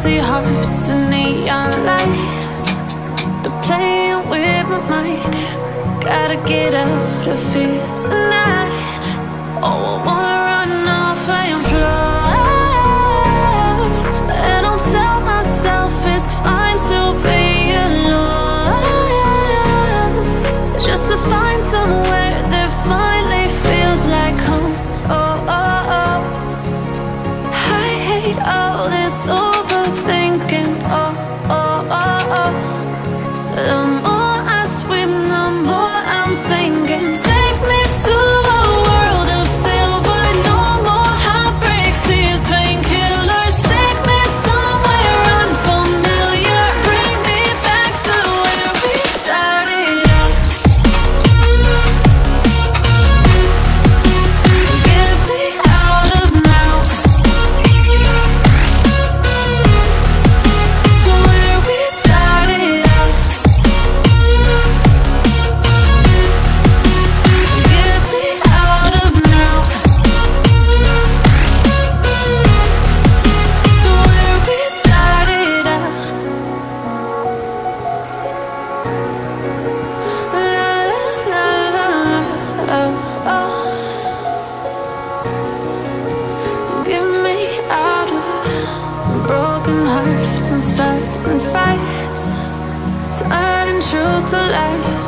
Empty hearts and neon lights, they're playing with my mind. Gotta get out of here tonight. Oh, I wanna run off and fly. And I'll tell myself it's fine to be alone, just to find somewhere that finally feels like home. Oh, oh, oh. I hate all this overthinking. Oh, oh, oh, oh. The more I swim, the more I'm sinking. Take me to a world of silver. No more heartbreaks, tears, painkillers. Take me somewhere unfamiliar. Bring me back to where we started out. Get me out of now, to where we started out. Get me out of now, to where we started out. La la la la la, oh, oh. Get me out of broken hearts and starting fights, turning truth to lies.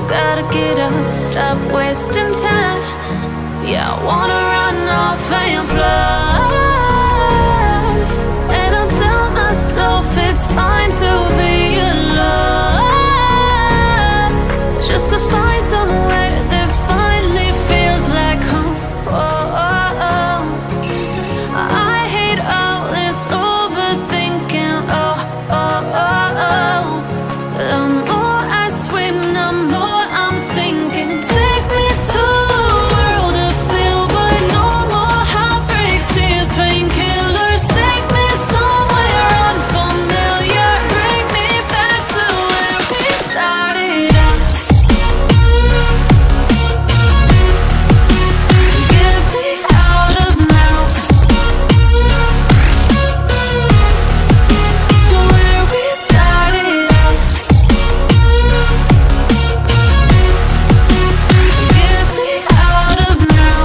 Gotta get up, stop wasting time. Yeah, I wanna run off and fly. And I'll tell myself it's fine to be alone, just to find somewhere that finally feels like home. Oh, oh, oh. I hate all this overthinking. Oh, oh, oh, oh. The more I swim, the more I'm sinking. Take me to a world of silver. No more heartbreaks, tears, painkillers. Take me somewhere unfamiliar. Bring me back to where we started out. Get me out of now, to where we started out. Get me out of now,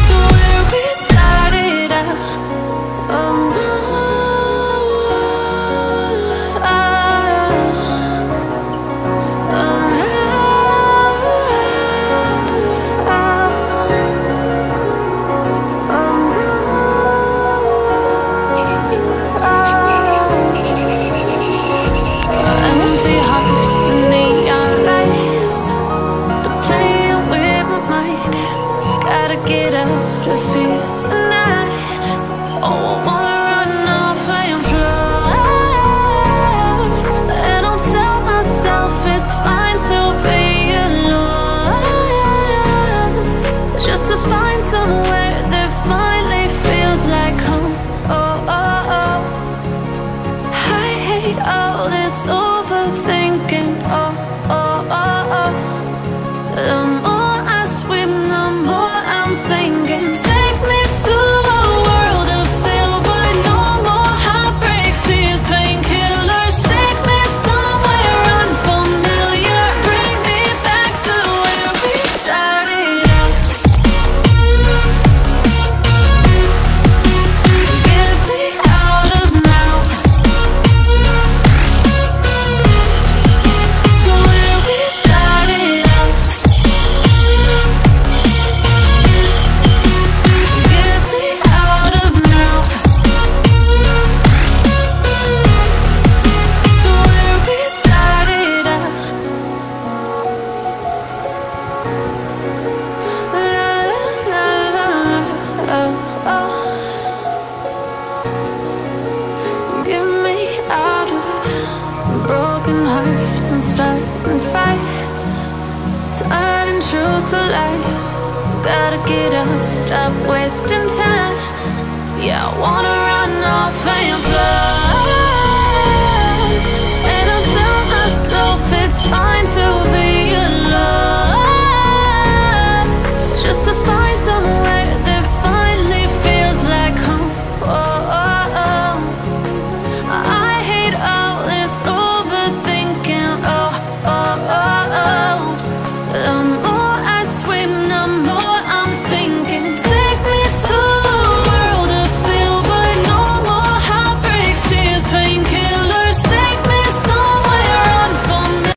to where we started out. Oh no, empty hearts and neon lights, they're playing with my mind. Gotta get out of here tonight. Oh, I wanna run off and fly. And I'll tell myself it's fine to be alone, just to find somewhere that finally feels like home. Oh, oh, oh. I hate all this overthinking. Oh, oh, oh, oh. The more I swim, the more I'm sinking. Take me to a world of silver. No more heartbreaks, tears, painkillers. Take me somewhere unfamiliar. Bring me back to where we started out. Get me out of now, to where we started out. Get me out of now, to where we started out. La la la la la, oh, oh. Get me out of broken hearts and starting fights, turning truth to lies. Gotta get up, stop wasting time. Yeah, I wanna run off and fly.